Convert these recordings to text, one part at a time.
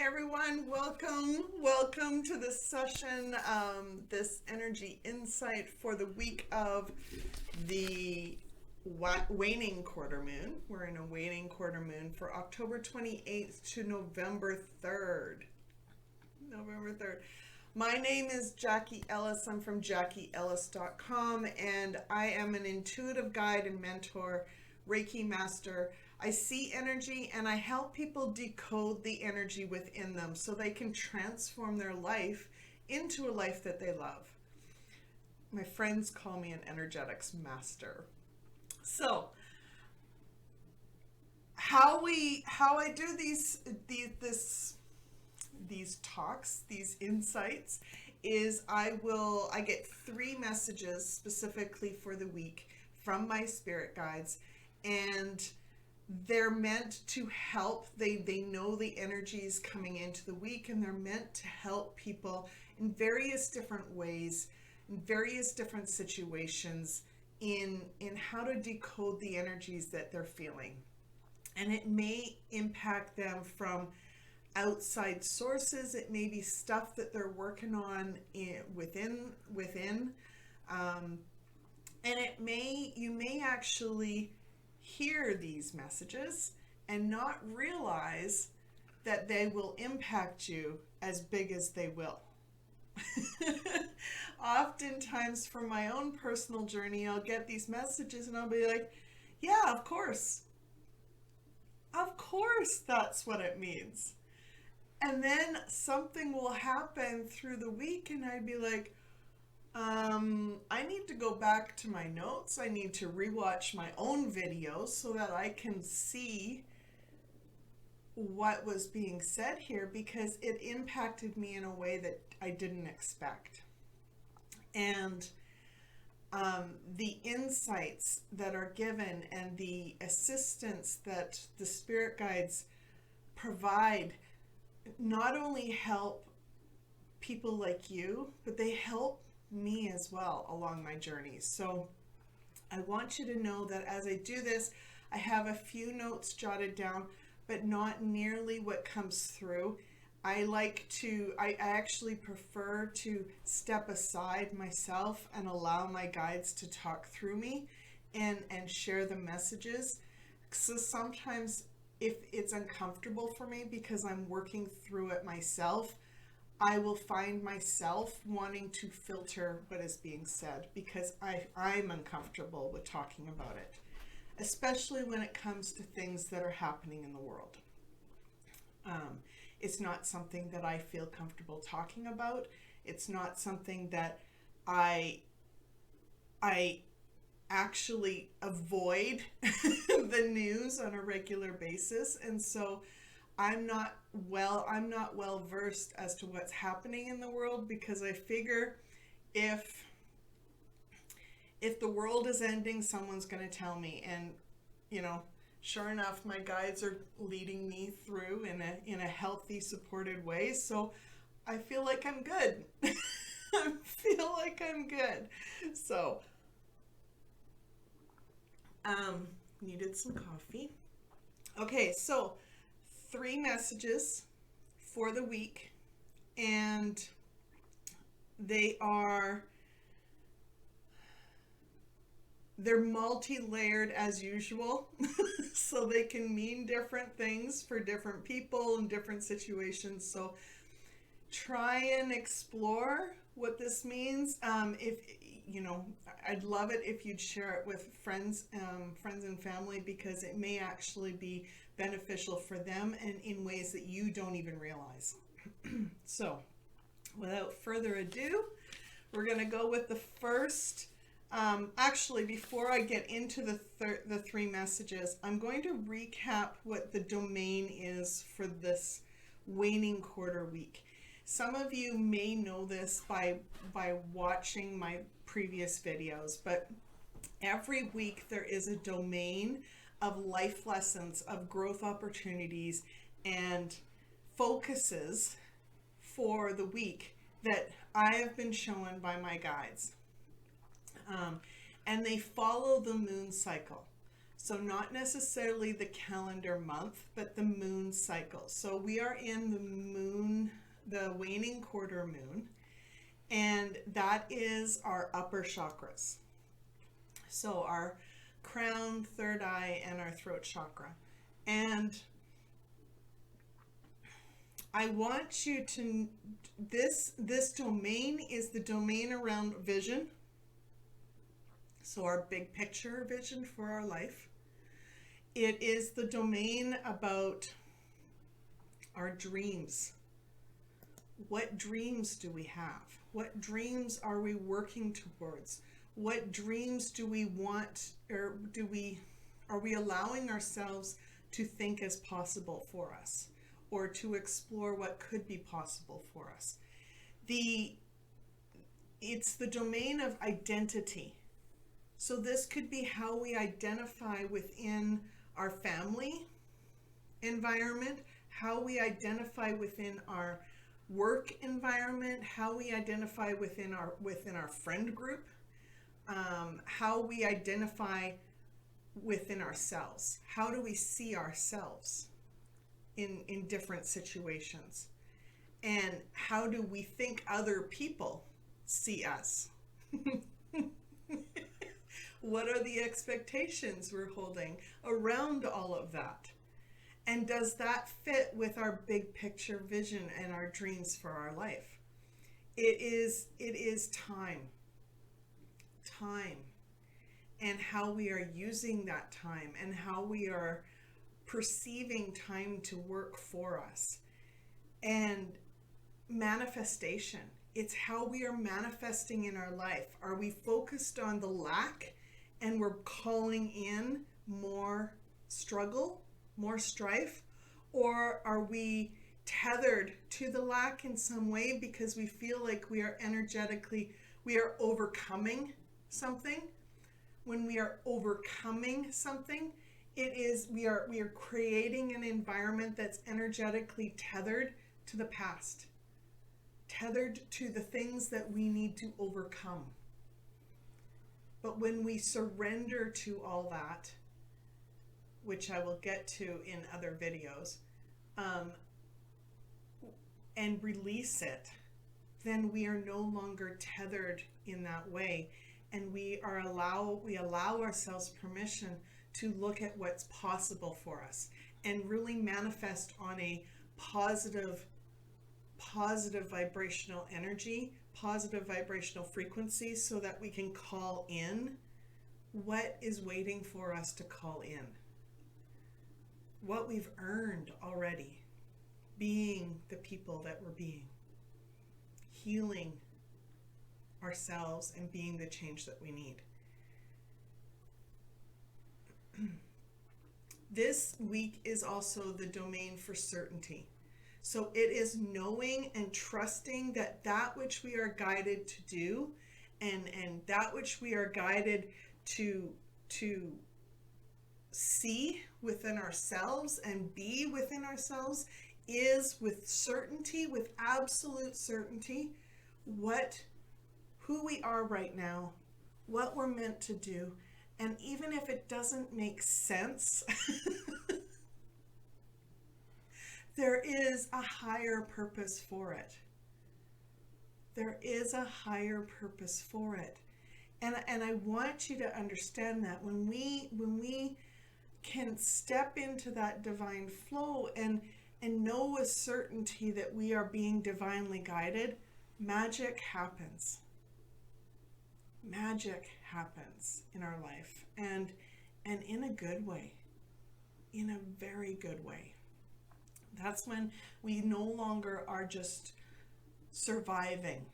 Everyone, welcome to this session, this energy insight for the week of the waning quarter moon. We're in a waning quarter moon for October 28th to November 3rd. November 3rd. My name is Jackie Ellis. I'm from JackieEllis.com, and I am an intuitive guide and mentor, Reiki master. I see energy and I help people decode the energy within them so they can transform their life into a life that they love. My friends call me an energetics master. So, how I do these talks, these insights, is I get 3 messages specifically for the week from my spirit guides, and they're meant to help. They know the energies coming into the week, and they're meant to help people in various different ways, in various different situations, in how to decode the energies that they're feeling. And it may impact them from outside sources. It may be stuff that they're working on within, and you may actually hear these messages and not realize that they will impact you as big as they will. Oftentimes, from my own personal journey, I'll get these messages and I'll be like, yeah, of course that's what it means. And then something will happen through the week and I'd be like, I need to go back to my notes. I need to rewatch my own videos so that I can see what was being said here, because it impacted me in a way that I didn't expect. And the insights that are given and the assistance that the spirit guides provide not only help people like you, but they help me as well along my journey. So I want you to know that as I do this, I have a few notes jotted down, but not nearly what comes through. I actually prefer to step aside myself and allow my guides to talk through me and share the messages. So sometimes if it's uncomfortable for me because I'm working through it myself, I will find myself wanting to filter what is being said because I'm uncomfortable with talking about it, especially when it comes to things that are happening in the world. It's not something that I feel comfortable talking about. It's not something that I actually avoid the news on a regular basis, and so I'm not well versed as to what's happening in the world, because I figure if the world is ending, someone's going to tell me. And sure enough, my guides are leading me through in a healthy, supported way. So I feel like I'm good. I feel like I'm good. So needed some coffee. Okay, so 3 messages for the week, and they're multi-layered as usual. So they can mean different things for different people in different situations. So try and explore what this means. I'd love it if you'd share it with friends and family, because it may actually be beneficial for them and in ways that you don't even realize. So without further ado, we're going to go with the first. Actually, before I get into the 3 messages, I'm going to recap what the domain is for this waning quarter week. Some of you may know this by watching my previous videos, but every week there is a domain of life lessons, of growth opportunities, and focuses for the week that I have been shown by my guides. And they follow the moon cycle. So not necessarily the calendar month, but the moon cycle. So we are in the moon, the waning quarter moon, and that is our upper chakras. So our crown, third eye, and our throat chakra. And I want you to, this domain is the domain around vision. So our big picture vision for our life. It is the domain about our dreams. What dreams do we have? What dreams are we working towards? What dreams do we want, or are we allowing ourselves to think as possible for us, or to explore what could be possible for us? It's the domain of identity. So this could be how we identify within our family environment, how we identify within our work environment, how we identify within our friend group, how we identify within ourselves. How do we see ourselves in different situations? And how do we think other people see us? What are the expectations we're holding around all of that? And does that fit with our big picture vision and our dreams for our life? It is time, and how we are using that time, and how we are perceiving time to work for us. And manifestation, it's how we are manifesting in our life. Are we focused on the lack and we're calling in more struggle, more strife? Or are we tethered to the lack in some way because we feel like we are overcoming something? When we are overcoming something, we are creating an environment that's energetically tethered to the past, tethered to the things that we need to overcome. But when we surrender to all that, which I will get to in other videos, and release it, then we are no longer tethered in that way, and we allow ourselves permission to look at what's possible for us and really manifest on a positive vibrational energy, positive vibrational frequency, so that we can call in what is waiting for us to call in. What we've earned already, being the people that we're being, healing ourselves and being the change that we need. This week is also the domain for certainty. So it is knowing and trusting that which we are guided to do, and that which we are guided to see within ourselves and be within ourselves, is with certainty, with absolute certainty, who we are right now, what we're meant to do. And even if it doesn't make sense, there is a higher purpose for it. There is a higher purpose for it. And I want you to understand that when we can step into that divine flow and know with certainty that we are being divinely guided, magic happens. Magic happens in our life, and in a good way, in a very good way. That's when we no longer are just surviving.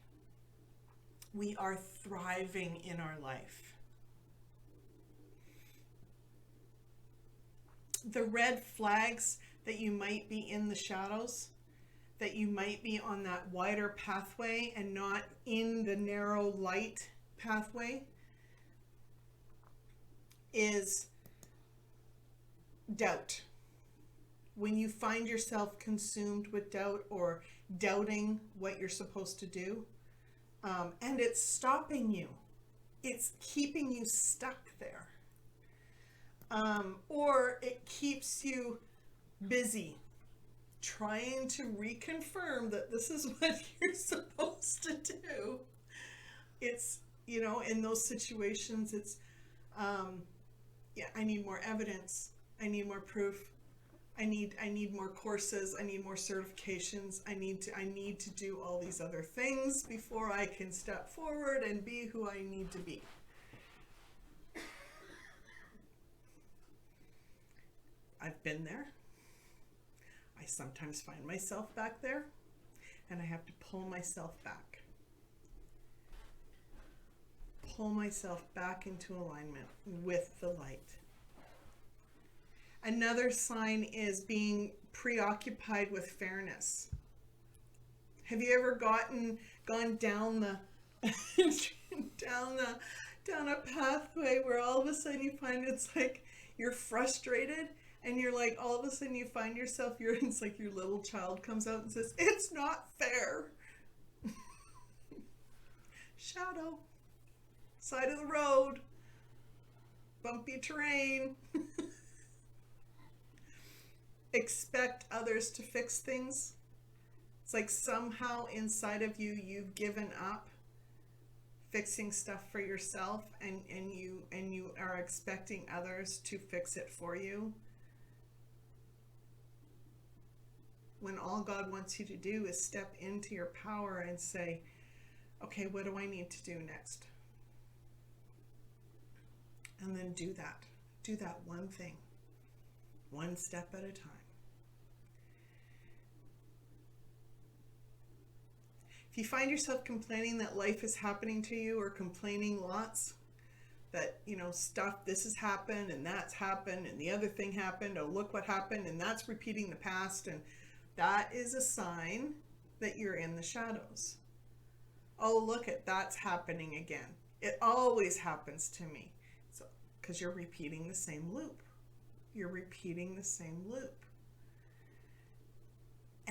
We are thriving in our life. The red flags that you might be in the shadows, that you might be on that wider pathway and not in the narrow light pathway, is doubt. When you find yourself consumed with doubt or doubting what you're supposed to do, and it's stopping you, it's keeping you stuck there. or it keeps you busy trying to reconfirm that this is what you're supposed to do. It's, in those situations, it's, yeah, I need more evidence. I need more proof. I need more courses. I need more certifications. I need to do all these other things before I can step forward and be who I need to be. I've been there. I sometimes find myself back there, and I have to pull myself back. Pull myself back into alignment with the light. Another sign is being preoccupied with fairness. Have you ever gone down the down a pathway where all of a sudden you find it's like you're frustrated, and you're like, all of a sudden you find yourself, it's like your little child comes out and says, "It's not fair." Shadow, side of the road, bumpy terrain. Expect others to fix things. It's like somehow inside of you, you've given up fixing stuff for yourself, and you are expecting others to fix it for you, when all God wants you to do is step into your power and say, okay, what do I need to do next? And then do that one thing, one step at a time. If you find yourself complaining that life is happening to you, or complaining lots that, stuff, this has happened and that's happened and the other thing happened, oh, look what happened, and that's repeating the past, and that is a sign that you're in the shadows. Oh, look at that's happening again. It always happens to me. So, because you're repeating the same loop. You're repeating the same loop.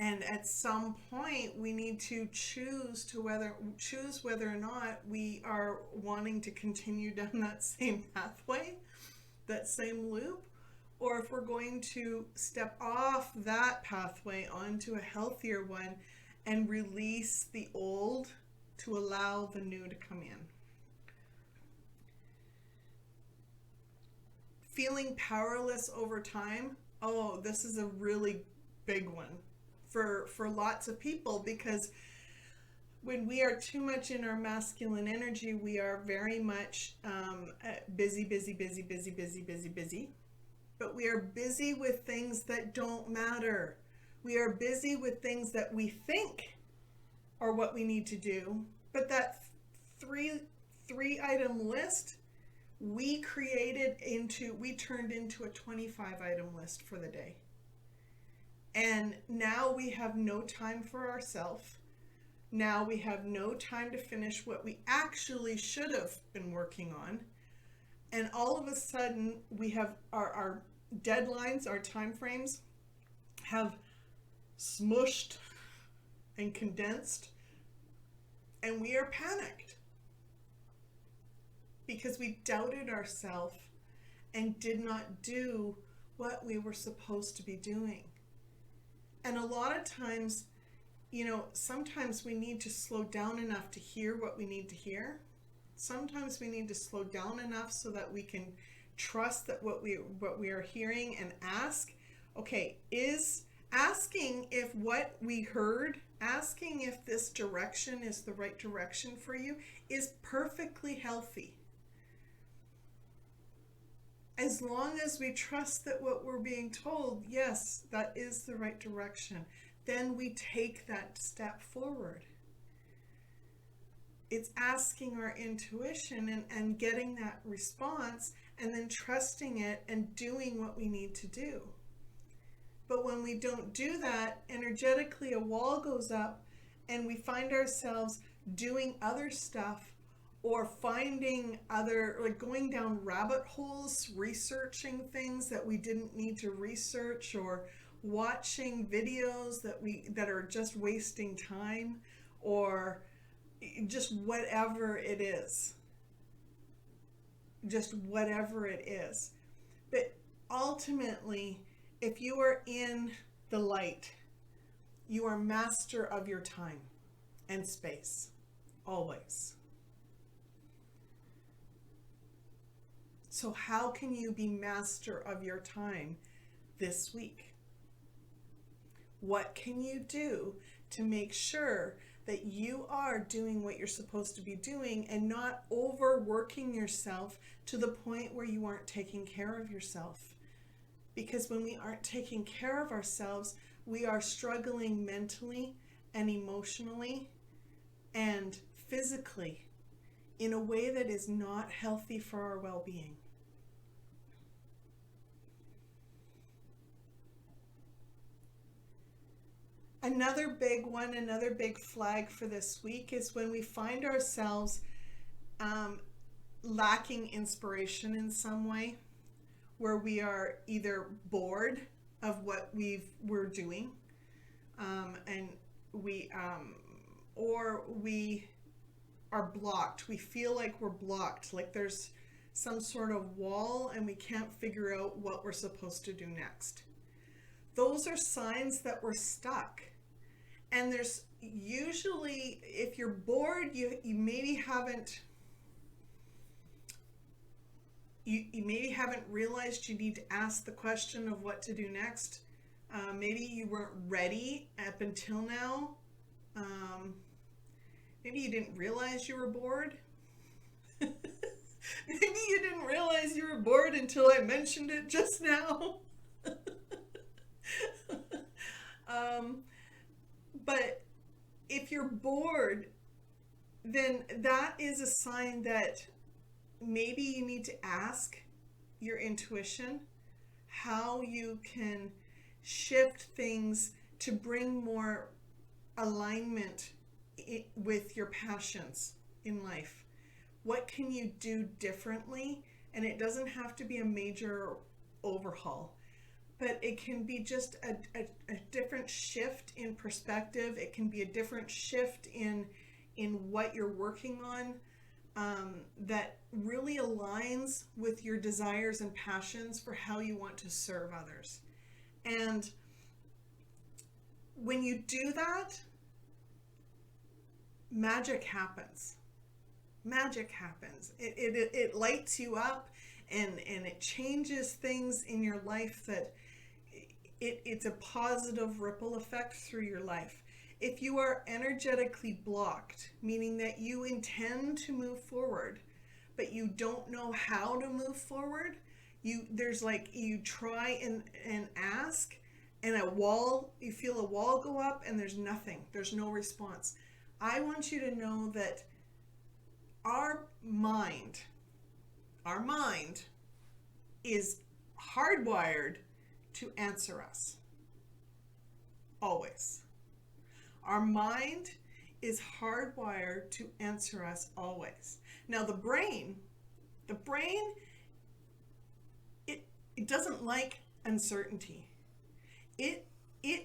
And at some point, we need to choose whether or not we are wanting to continue down that same pathway, that same loop, or if we're going to step off that pathway onto a healthier one and release the old to allow the new to come in. Feeling powerless over time. Oh, this is a really big one for lots of people, because when we are too much in our masculine energy, we are very much busy, but we are busy with things that don't matter. We are busy with things that we think are what we need to do, but that three item list we turned into a 25 item list for the day. And now we have no time for ourselves. Now we have no time to finish what we actually should have been working on. And all of a sudden, we have our deadlines, our time frames have smushed and condensed, and we are panicked because we doubted ourselves and did not do what we were supposed to be doing. And a lot of times, sometimes we need to slow down enough to hear what we need to hear. Sometimes we need to slow down enough so that we can trust that what we are hearing, and ask, okay, is asking if what we heard, asking if this direction is the right direction for you, is perfectly healthy. As long as we trust that what we're being told, yes, that is the right direction, then we take that step forward. It's asking our intuition and getting that response, and then trusting it and doing what we need to do. But when we don't do that, energetically a wall goes up, and we find ourselves doing other stuff, or finding going down rabbit holes, researching things that we didn't need to research, or watching videos that are just wasting time, or just whatever it is. But ultimately, if you are in the light, you are master of your time and space, always. So how can you be master of your time this week? What can you do to make sure that you are doing what you're supposed to be doing and not overworking yourself to the point where you aren't taking care of yourself? Because when we aren't taking care of ourselves, we are struggling mentally and emotionally and physically in a way that is not healthy for our well-being. Another big one, another big flag for this week is when we find ourselves lacking inspiration in some way, where we are either bored of what we're doing, and or we are blocked. We feel like we're blocked, like there's some sort of wall and we can't figure out what we're supposed to do next. Those are signs that we're stuck. And there's usually, if you're bored, you maybe haven't realized you need to ask the question of what to do next. Maybe you weren't ready up until now. Maybe you didn't realize you were bored. Maybe you didn't realize you were bored until I mentioned it just now. But if you're bored, then that is a sign that maybe you need to ask your intuition how you can shift things to bring more alignment with your passions in life. What can you do differently? And it doesn't have to be a major overhaul, but it can be just a different shift in perspective. It can be a different shift in what you're working on, that really aligns with your desires and passions for how you want to serve others. And when you do that, magic happens. Magic happens. It lights you up, and it changes things in your life, that it's a positive ripple effect through your life. If you are energetically blocked, meaning that you intend to move forward, but you don't know how to move forward, you try and ask, and you feel a wall go up, and there's nothing, there's no response. I want you to know that our mind is hardwired to answer us. Always. Our mind is hardwired to answer us always. Now the brain, it doesn't like uncertainty. It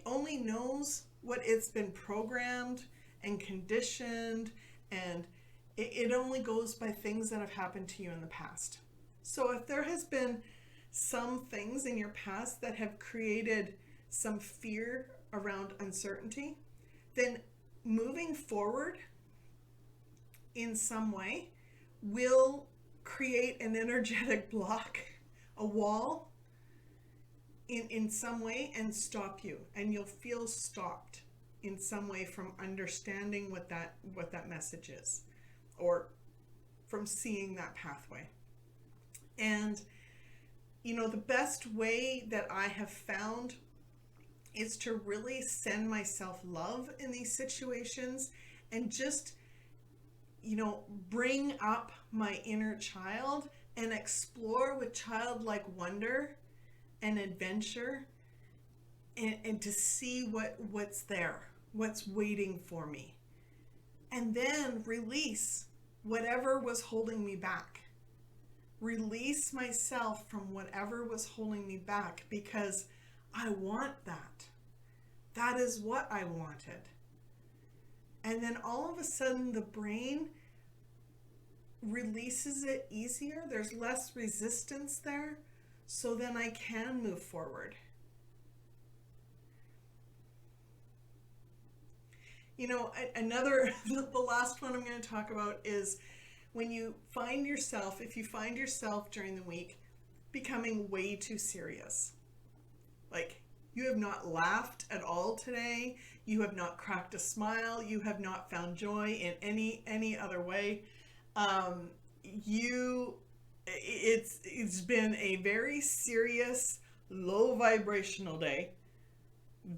only knows what it's been programmed and conditioned, and it only goes by things that have happened to you in the past. So if there has been some things in your past that have created some fear around uncertainty, then moving forward in some way will create an energetic block, a wall in some way, and stop you. And you'll feel stopped in some way from understanding what that message is, or from seeing that pathway. And the best way that I have found is to really send myself love in these situations, and just bring up my inner child and explore with childlike wonder and adventure, and to see what's there, what's waiting for me, and then release whatever was holding me back. Release myself from whatever was holding me back, because I want that. That is what I wanted. And then all of a sudden the brain releases it easier. There's less resistance there. so then I can move forward. You know, the last one I'm going to talk about is when you find yourself, if you find yourself during the week becoming way too serious. Like, you have not laughed at all today. You have not cracked a smile. You have not found joy in any other way. It's been a very serious, low vibrational day.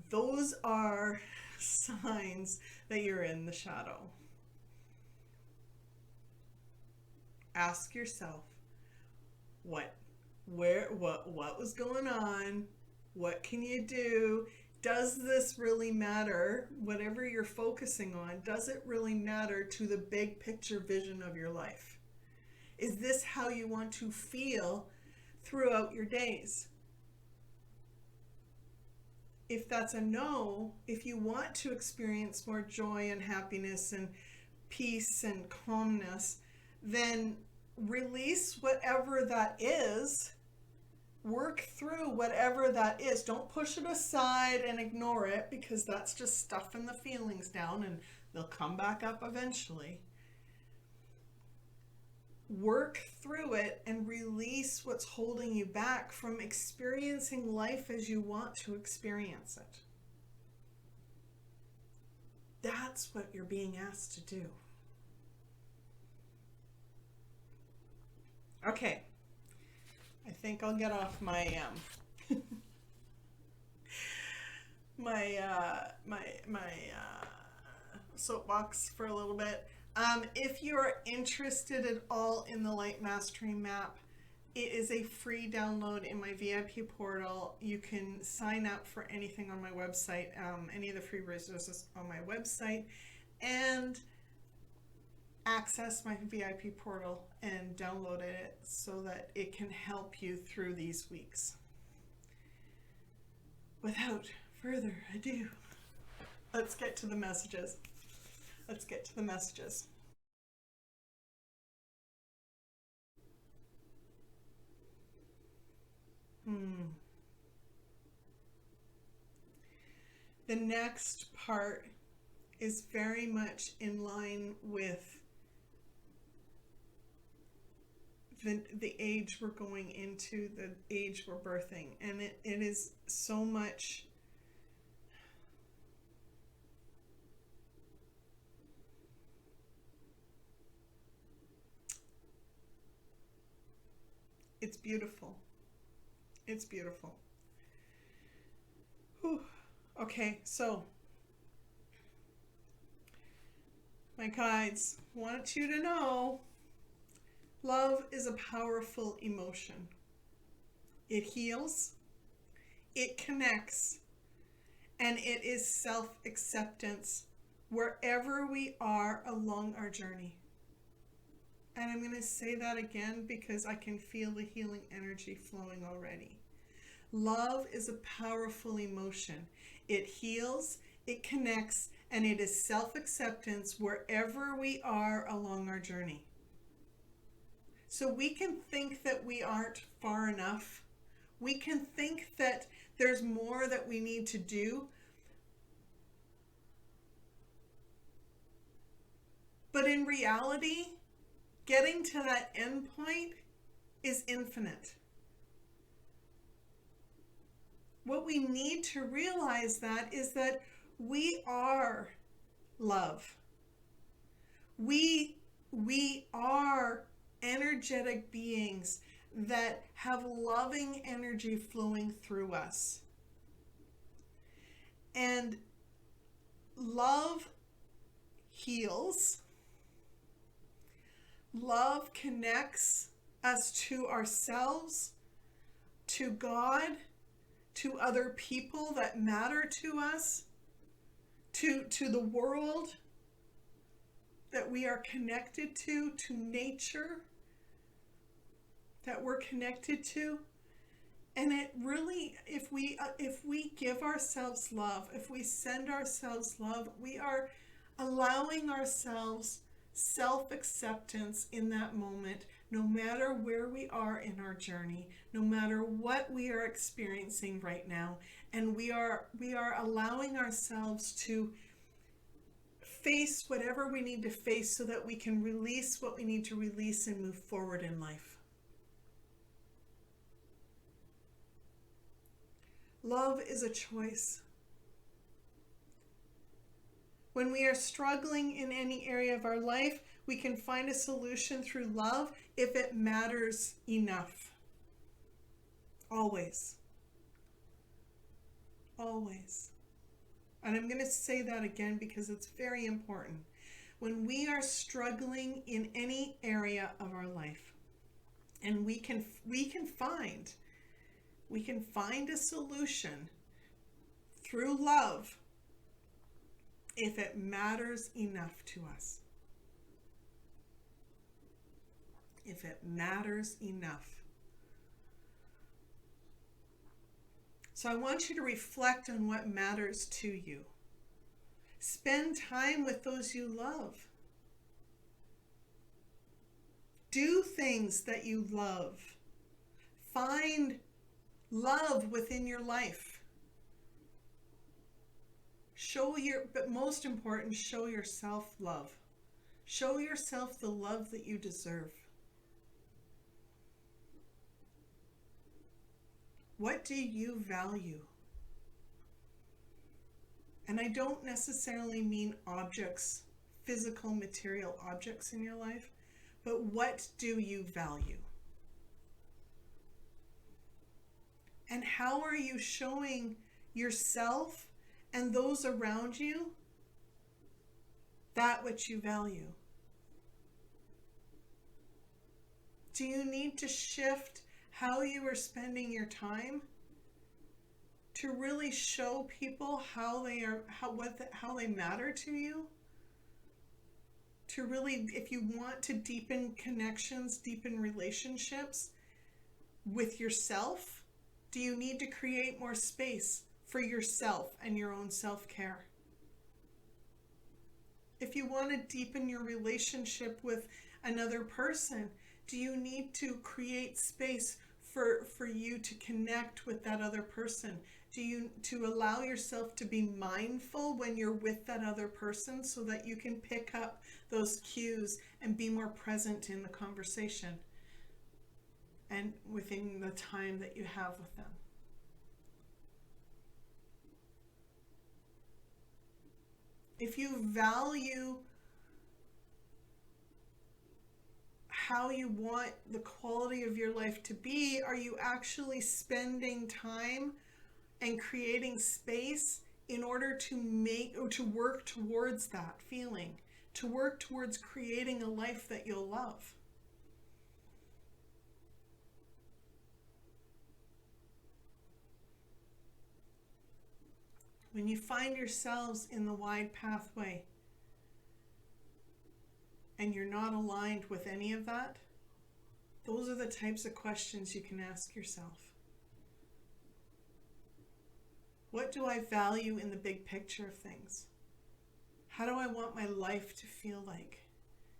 Those are signs that you're in the shadow. Ask yourself, what was going on? What can you do? Does this really matter? Whatever you're focusing on, does it really matter to the big picture vision of your life? Is this how you want to feel throughout your days? If that's a no, if you want to experience more joy and happiness and peace and calmness, then release whatever that is. Work through whatever that is. Don't push it aside and ignore it, because that's just stuffing the feelings down and they'll come back up eventually. Work through it and release what's holding you back from experiencing life as you want to experience it. That's what you're being asked to do. Okay. I think I'll get off my soapbox for a little bit. If you're interested at all in the Light Mastery Map, it is a free download in my VIP portal. You can sign up for anything on my website, any of the free resources on my website, and access my VIP portal and download it so that it can help you through these weeks. Without further ado, let's get to the messages. The next part is very much in line with the age we're going into, the age we're birthing, and it is so much it's beautiful. Whew. Okay, so my guides want you to know love is a powerful emotion. It heals, it connects, and it is self-acceptance wherever we are along our journey. And I'm going to say that again because I can feel the healing energy flowing already. Love is a powerful emotion. It heals, it connects, and it is self-acceptance wherever we are along our journey. So we can think that we aren't far enough. We can think that there's more that we need to do. But in reality, getting to that end point is infinite. What we need to realize that is that we are love. We are energetic beings that have loving energy flowing through us. And love heals. Love connects us to ourselves, to God, to other people that matter to us, to the world that we are connected to nature that we're connected to. And it really, if we give ourselves love, if we send ourselves love, we are allowing ourselves self-acceptance in that moment, no matter where we are in our journey, no matter what we are experiencing right now, and we are allowing ourselves to face whatever we need to face so that we can release what we need to release and move forward in life. Love is a choice. When we are struggling in any area of our life, we can find a solution through love if it matters enough. Always. Always. And I'm going to say that again because it's very important. When we are struggling in any area of our life, and we can find a solution through love if it matters enough to us. If it matters enough. So I want you to reflect on what matters to you. Spend time with those you love. Do things that you love. Find love within your life. But most important, show yourself love. Show yourself the love that you deserve. What do you value? And I don't necessarily mean objects, physical, material objects in your life, but what do you value? And how are you showing yourself and those around you that which you value? Do you need to shift how you are spending your time to really show people how they matter to you? To really, if you want to deepen connections, deepen relationships with yourself, do you need to create more space for yourself and your own self-care? If you want to deepen your relationship with another person, do you need to create space for you to connect with that other person? Do you to allow yourself to be mindful when you're with that other person so that you can pick up those cues and be more present in the conversation and within the time that you have with them? If you value how you want the quality of your life to be, are you actually spending time and creating space in order to make or to work towards that feeling, to work towards creating a life that you'll love? When you find yourselves in the wide pathway and you're not aligned with any of that, those are the types of questions you can ask yourself. What do I value in the big picture of things? How do I want my life to feel like?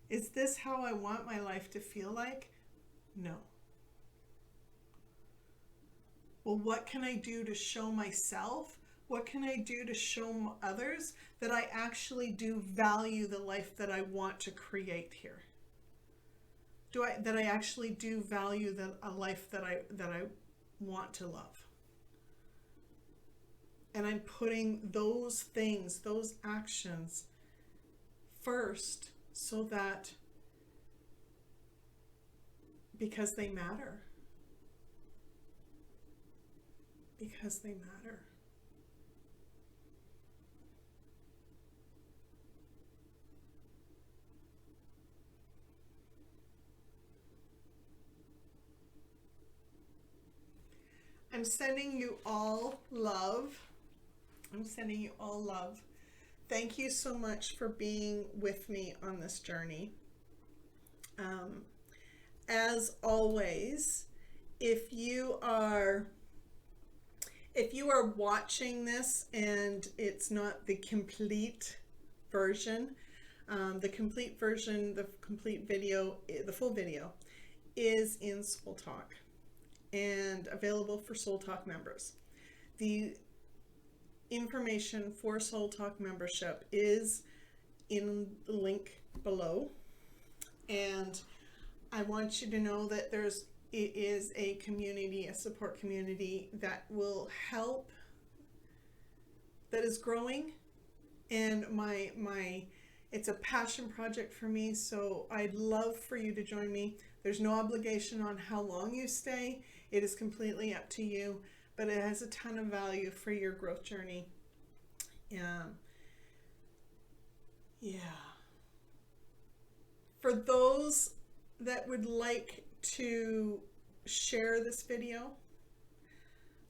Is this how I want my life to feel like? No. Well, what can I do to show myself? What can I do to show others that I actually do value the life that I want to create here? That I actually do value a life that I want to love? And I'm putting those things, those actions first so that, because they matter. Because they matter. I'm sending you all love. I'm sending you all love. Thank you so much for being with me on this journey. As always, if you are watching this and it's not the complete version, the complete video, the full video is in Soul Talk and available for Soul Talk members. The information for Soul Talk membership is in the link below, and I want you to know that it is a community, a support community that will help, that is growing, and it's a passion project for me, so I'd love for you to join me. There's no obligation on how long you stay. It is completely up to you, but it has a ton of value for your growth journey. Yeah. For those that would like to share this video,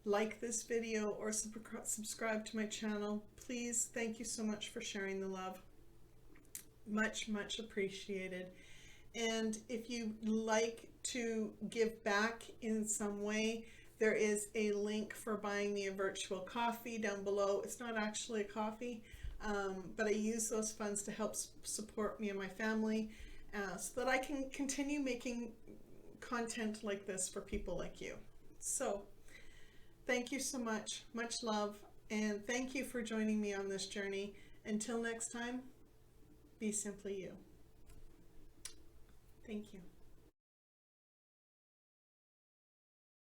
like this video, or subscribe to my channel, please, thank you so much for sharing the love. Much, much appreciated. And if you'd like to give back in some way, there is a link for buying me a virtual coffee down below. It's not actually a coffee, but I use those funds to help support me and my family, so that I can continue making content like this for people like you. So thank you so much. Much love, and thank you for joining me on this journey. Until next time, be simply you. Thank you.